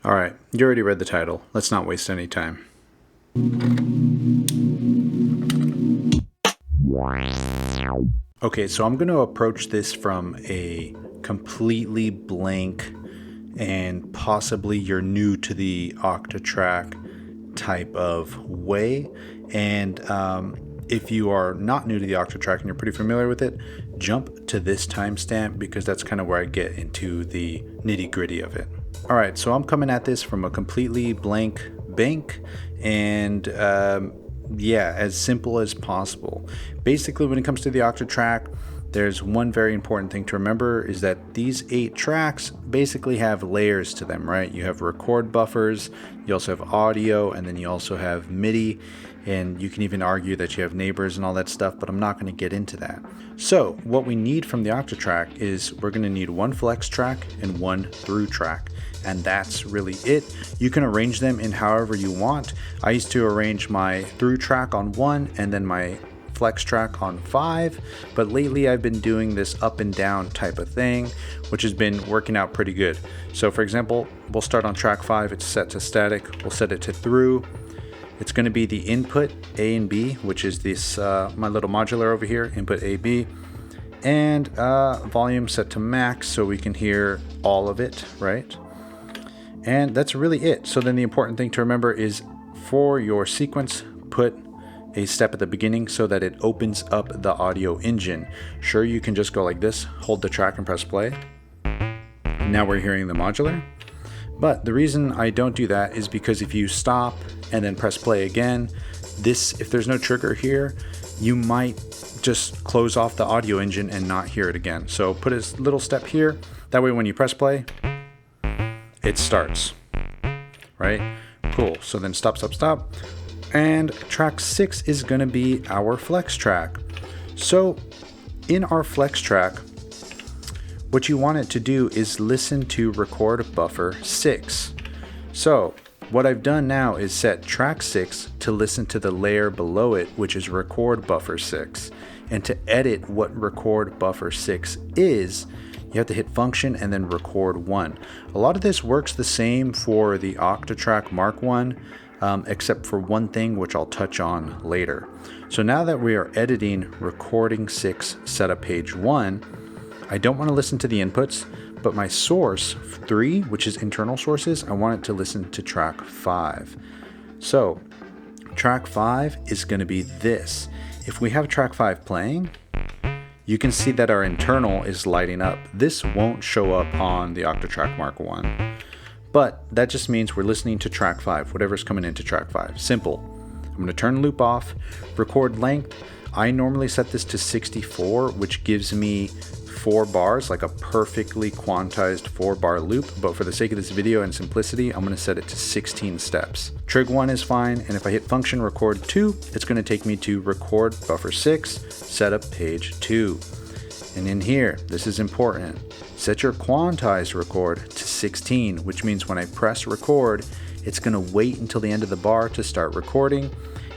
All right, you already read the title. Let's not waste any time. Okay, so I'm going to approach this from a completely blank and possibly you're new to the Octatrack type of way. And if you are not new to the Octatrack and you're pretty familiar with it, jump to this timestamp because that's kind of where I get into the nitty gritty of it. All right, so I'm coming at this from a completely blank bank and yeah, as simple as possible. Basically, when it comes to the Octatrack, there's one very important thing to remember is that these 8 tracks basically have layers to them, right? You have record buffers, you also have audio, and then you also have MIDI, and you can even argue that you have neighbors and all that stuff, but I'm not going to get into that. So what we need from the Octatrack is we're going to need 1 flex track and 1 through track, and that's really it. You can arrange them in however you want. I used to arrange my through track on 1 and then my flex track on 5, but lately I've been doing this up and down type of thing, which has been working out pretty good. So for example, we'll start on track 5, it's set to static, we'll set it to through. It's going to be the input A and B, which is this my little modular over here, input A, B, and volume set to max so we can hear all of it, right? And that's really it. So then the important thing to remember is for your sequence, put a step at the beginning so that it opens up the audio engine. Sure, you can just go like this, hold the track and press play. Now we're hearing the modular. But the reason I don't do that is because if you stop and then press play again, if there's no trigger here, you might just close off the audio engine and not hear it again. So put a little step here. That way when you press play, it starts, right? Cool, so then stop. And track 6 is going to be our flex track. So in our flex track, what you want it to do is listen to record buffer 6. So what I've done now is set track 6 to listen to the layer below it, which is record buffer 6. And to edit what record buffer 6 is, you have to hit function and then record 1. A lot of this works the same for the Octatrack Mark 1. Except for one thing which I'll touch on later. So now that we are editing recording 6 setup page 1, I don't want to listen to the inputs, but my source 3, which is internal sources, I want it to listen to track 5. So track 5 is going to be this. If we have track 5 playing, you can see that our internal is lighting up. This won't show up on the Octatrack Mark 1. But that just means we're listening to track 5, whatever's coming into track 5. Simple. I'm going to turn loop off, record length. I normally set this to 64, which gives me 4 bars, like a perfectly quantized 4-bar loop. But for the sake of this video and simplicity, I'm going to set it to 16 steps. Trig 1 is fine, and if I hit function record 2, it's going to take me to record buffer 6, setup page 2. And in here, this is important. Set your quantized record to 16, which means when I press record, it's going to wait until the end of the bar to start recording.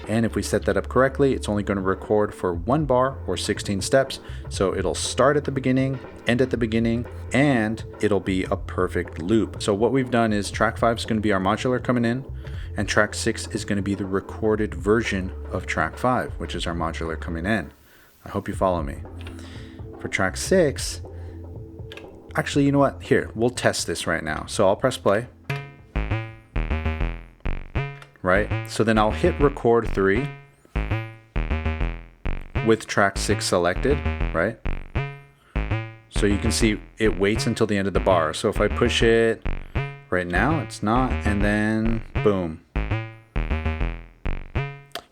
And if we set that up correctly, it's only going to record for 1 bar or 16 steps. So it'll start at the beginning, end at the beginning, and it'll be a perfect loop. So what we've done is track 5 is going to be our modular coming in, and track 6 is going to be the recorded version of track 5, which is our modular coming in. I hope you follow me. For track 6, actually, you know what? Here, we'll test this right now. So I'll press play. Right? So then I'll hit record 3 with track 6 selected, right? So you can see it waits until the end of the bar. So if I push it right now, it's not, and then boom.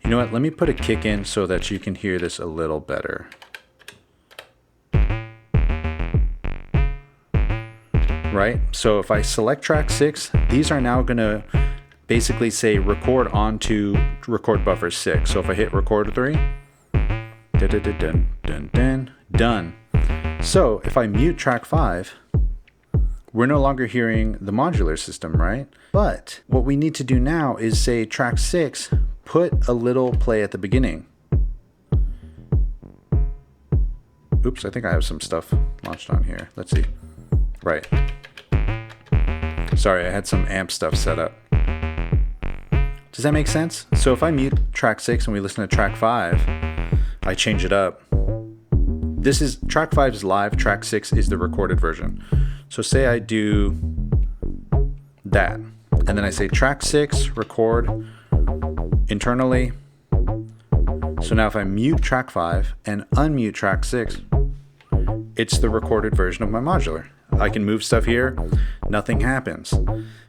You know what? Let me put a kick in so that you can hear this a little better. Right? So if I select track 6, these are now going to basically say record onto record buffer 6. So if I hit record 3, done. So if I mute track 5, we're no longer hearing the modular system, right? But what we need to do now is say track 6, put a little play at the beginning. Oops, I think I have some stuff launched on here. Let's see. Right. Sorry, I had some amp stuff set up. Does that make sense? So if I mute track 6 and we listen to track 5, I change it up. This is track 5 is live, track 6 is the recorded version. So say I do that, and then I say track 6, record internally. So now if I mute track 5 and unmute track 6, it's the recorded version of my modular. I can move stuff here, nothing happens.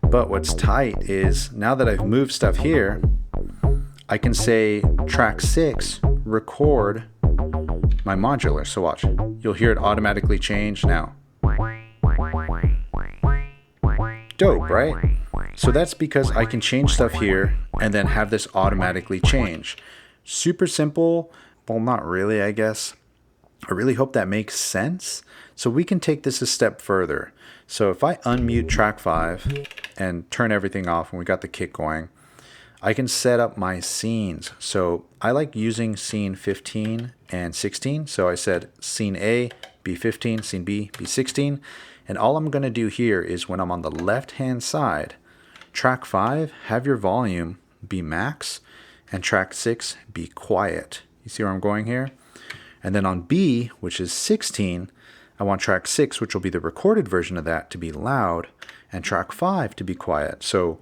But what's tight is now that I've moved stuff here, I can say track 6, record my modular. So watch, you'll hear it automatically change now. Dope, right? So that's because I can change stuff here and then have this automatically change. Super simple. Well, not really, I guess. I really hope that makes sense. So we can take this a step further. So if I unmute track 5 and turn everything off and we got the kick going, I can set up my scenes. So I like using scene 15 and 16. So I said scene A, be 15, scene B, be 16. And all I'm going to do here is when I'm on the left-hand side, track 5, have your volume be max, and track 6 be quiet. You see where I'm going here? And then on B, which is 16, I want track 6, which will be the recorded version of that, to be loud, and track 5 to be quiet. So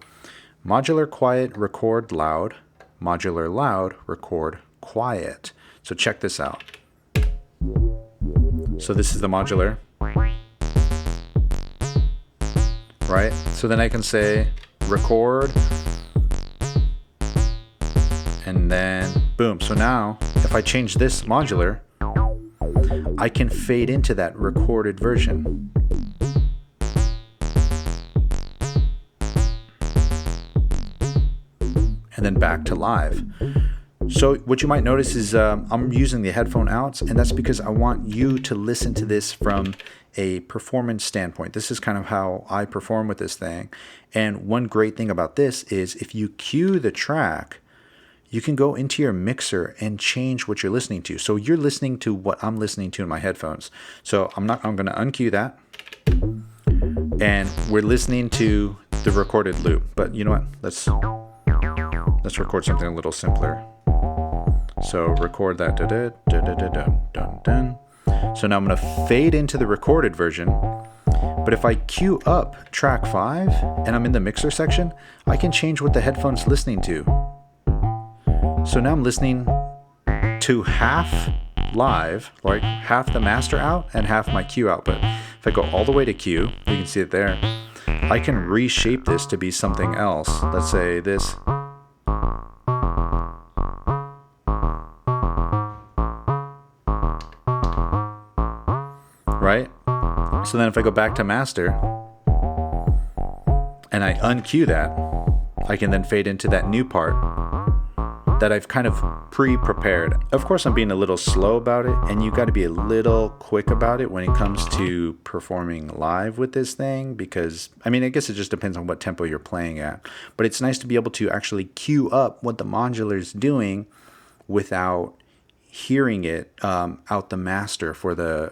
modular quiet, record loud, modular loud, record quiet. So check this out. So this is the modular, right? So then I can say record, and then boom. So now if I change this modular, I can fade into that recorded version. And then back to live. So what you might notice is I'm using the headphone outs, and that's because I want you to listen to this from a performance standpoint. This is kind of how I perform with this thing. And one great thing about this is if you cue the track, you can go into your mixer and change what you're listening to. So you're listening to what I'm listening to in my headphones. So I'm going to uncue that. And we're listening to the recorded loop. But you know what? Let's record something a little simpler. So record that. So now I'm going to fade into the recorded version. But if I cue up track 5 and I'm in the mixer section, I can change what the headphone's listening to. So now I'm listening to half live, like half the master out and half my cue output. If I go all the way to cue, you can see it there, I can reshape this to be something else. Let's say this. Right? So then if I go back to master and I uncue that, I can then fade into that new part that I've kind of pre-prepared. Of course, I'm being a little slow about it, and you got to be a little quick about it when it comes to performing live with this thing, because, I mean, I guess it just depends on what tempo you're playing at. But it's nice to be able to actually cue up what the modular's doing without hearing it out the master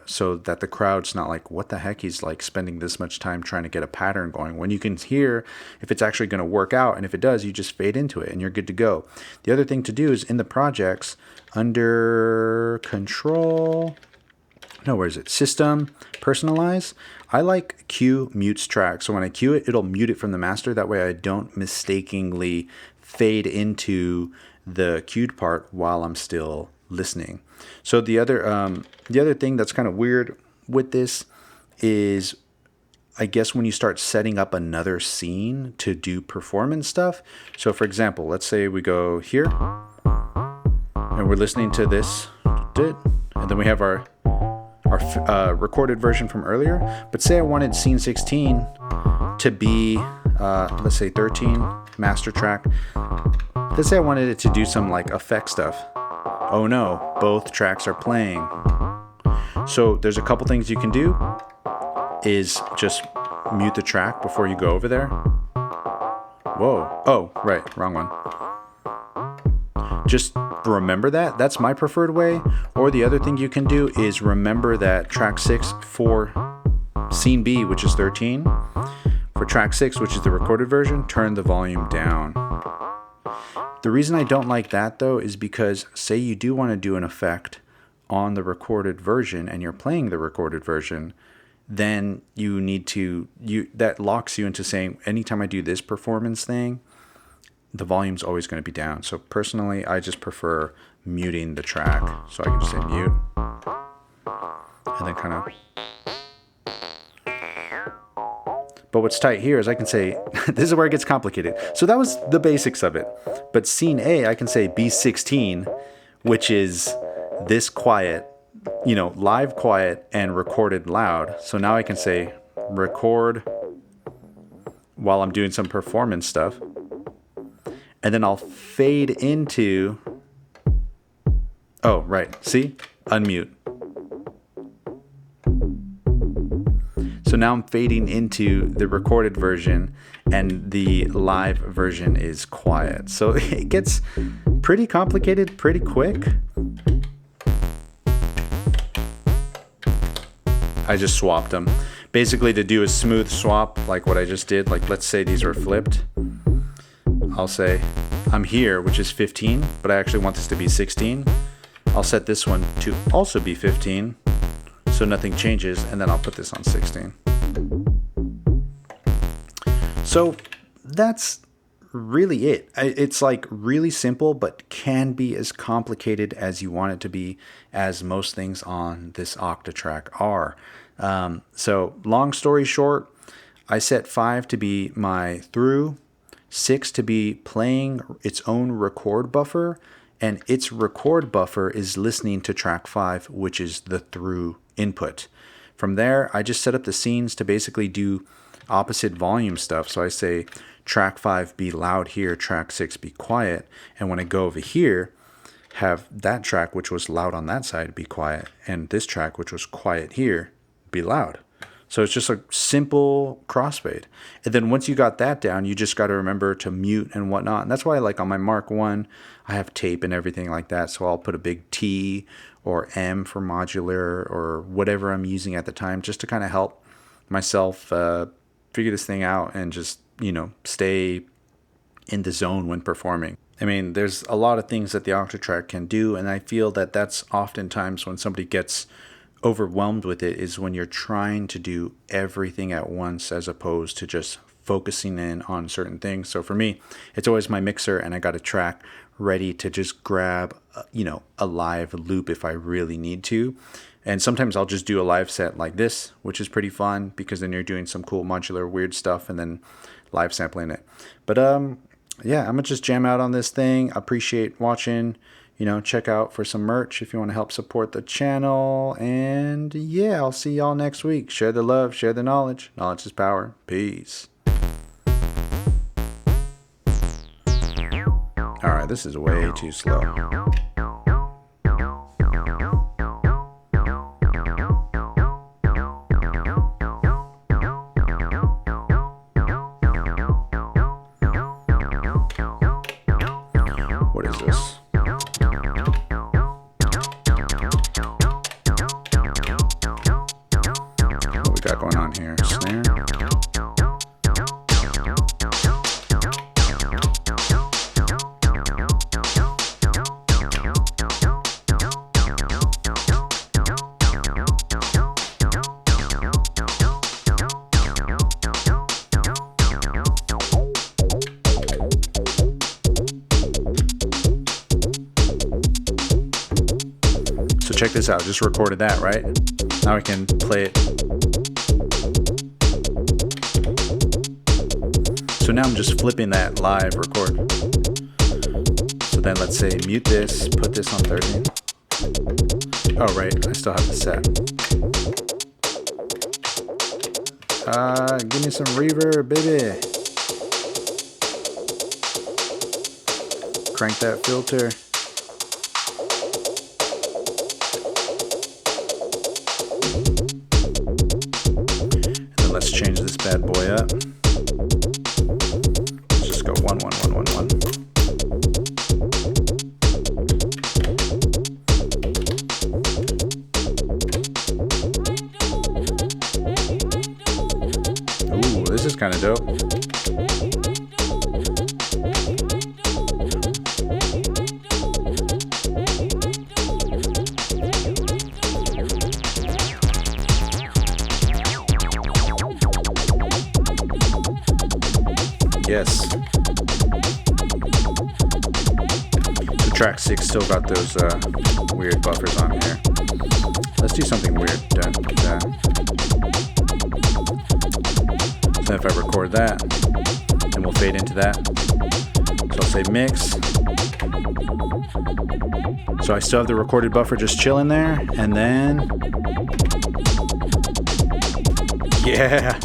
so that the crowd's not like, what the heck, he's like spending this much time trying to get a pattern going, when you can hear if it's actually going to work out. And if it does, you just fade into it and you're good to go. The other thing to do is in the projects under control, no, where is it? System, personalize. I like cue mutes track. So when I cue it, it'll mute it from the master. That way I don't mistakenly fade into the cued part while I'm still listening. So the other thing that's kind of weird with this is, I guess, when you start setting up another scene to do performance stuff. So for example, let's say we go here and we're listening to this, and then we have our recorded version from earlier. But say I wanted scene 16 to be let's say 13 master track. Let's say I wanted it to do some like effect stuff. Oh no, both tracks are playing. So there's a couple things you can do, is just mute the track before you go over there. Whoa, oh, right, wrong one. Just remember that. That's my preferred way. Or the other thing you can do is remember that track 6 for scene B, which is 13, For track 6, which is the recorded version, turn the volume down. The reason I don't like that though is because say you do want to do an effect on the recorded version and you're playing the recorded version, then you need to, that locks you into saying anytime I do this performance thing, the volume's always going to be down. So personally, I just prefer muting the track. So I can just say mute and then kind of. But what's tight here is I can say, this is where it gets complicated. So that was the basics of it. But scene A, I can say B16, which is this quiet, live quiet and recorded loud. So now I can say record while I'm doing some performance stuff. And then I'll fade into, oh, right, see? Unmute. So now I'm fading into the recorded version and the live version is quiet. So it gets pretty complicated pretty quick. I just swapped them. Basically to do a smooth swap like what I just did, like let's say these were flipped. I'll say I'm here, which is 15, but I actually want this to be 16. I'll set this one to also be 15. So nothing changes, and then I'll put this on 16. So that's really it. It's like really simple, but can be as complicated as you want it to be, as most things on this Octatrack are. So long story short, I set 5 to be my through, 6 to be playing its own record buffer, and its record buffer is listening to track 5, which is the through input. From there, I just set up the scenes to basically do opposite volume stuff. So I say track 5 be loud here, track 6 be quiet. And when I go over here, have that track, which was loud on that side, be quiet. And this track, which was quiet here, be loud. So it's just a simple crossfade. And then once you got that down, you just got to remember to mute and whatnot. And that's why like on my Mark 1, I have tape and everything like that. So I'll put a big T or M for modular or whatever I'm using at the time, just to kind of help myself figure this thing out and just, stay in the zone when performing. I mean, there's a lot of things that the Octatrack can do, and I feel that that's oftentimes when somebody gets overwhelmed with it, is when you're trying to do everything at once as opposed to just focusing in on certain things. So for me, it's always my mixer, and I got a track ready to just grab, a live loop if I really need to. And sometimes I'll just do a live set like this, which is pretty fun because then you're doing some cool modular weird stuff and then live sampling it. But yeah, I'm gonna just jam out on this thing. Appreciate watching. Check out for some merch if you want to help support the channel. And yeah, I'll see y'all next week. Share the love, share the knowledge. Knowledge is power. Peace. All right, this is way too slow. What is this? What we got going on here? Snare. So check this out, just recorded that, right? Now I can play it. So now I'm just flipping that live record. So then let's say mute this, put this on 30. Oh right, I still have the set. Give me some reverb, baby. Crank that filter. Let's change this bad boy up. Let's just go 1 1 1 1 1. Ooh, this is kind of dope. Yes. So track 6 still got those weird buffers on here. Let's do something weird. So if I record that, then we'll fade into that. So I'll say mix. So I still have the recorded buffer just chilling there, and then yeah.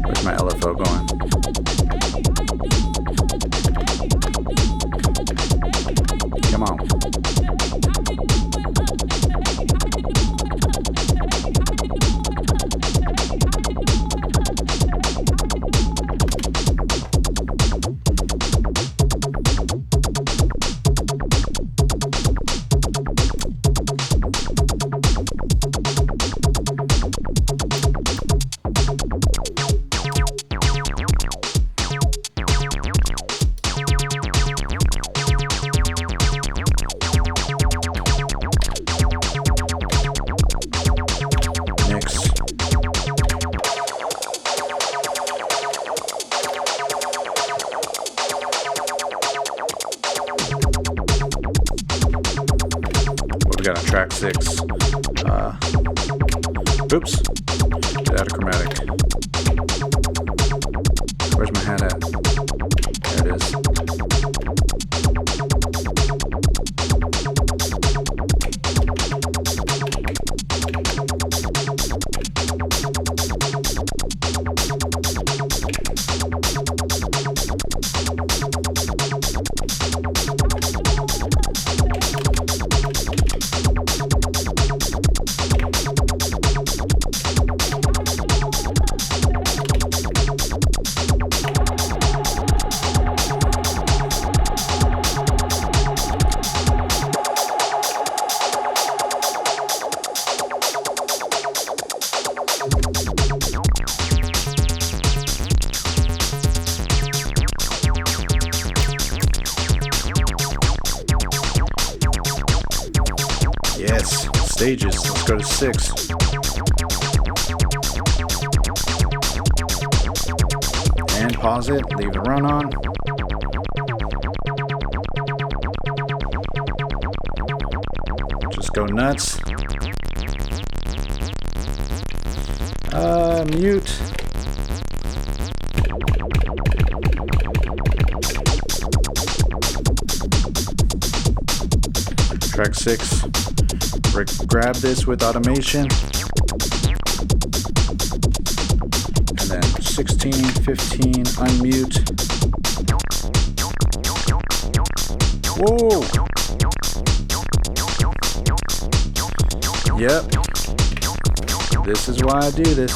Where's my LFO going? Come on. We got on track 6. Oops. Get out of chromatic. Where's my hat at? There it is. Yes, stages. Let's go to 6. And pause it, leave the run on. Just go nuts. Mute. Track 6. Grab this with automation. And then 16, 15, unmute. Whoa! Yep. This is why I do this.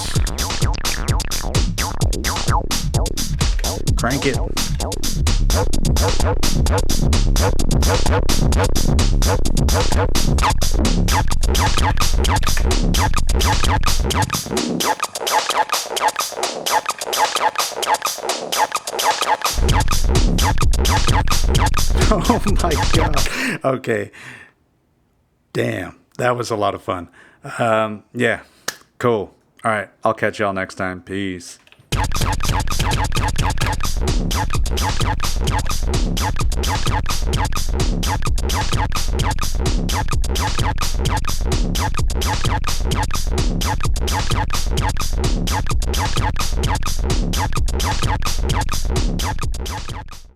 Crank it. Oh my God. Okay. Damn. That was a lot of fun. Yeah. Cool. All right. I'll catch y'all next time. Peace.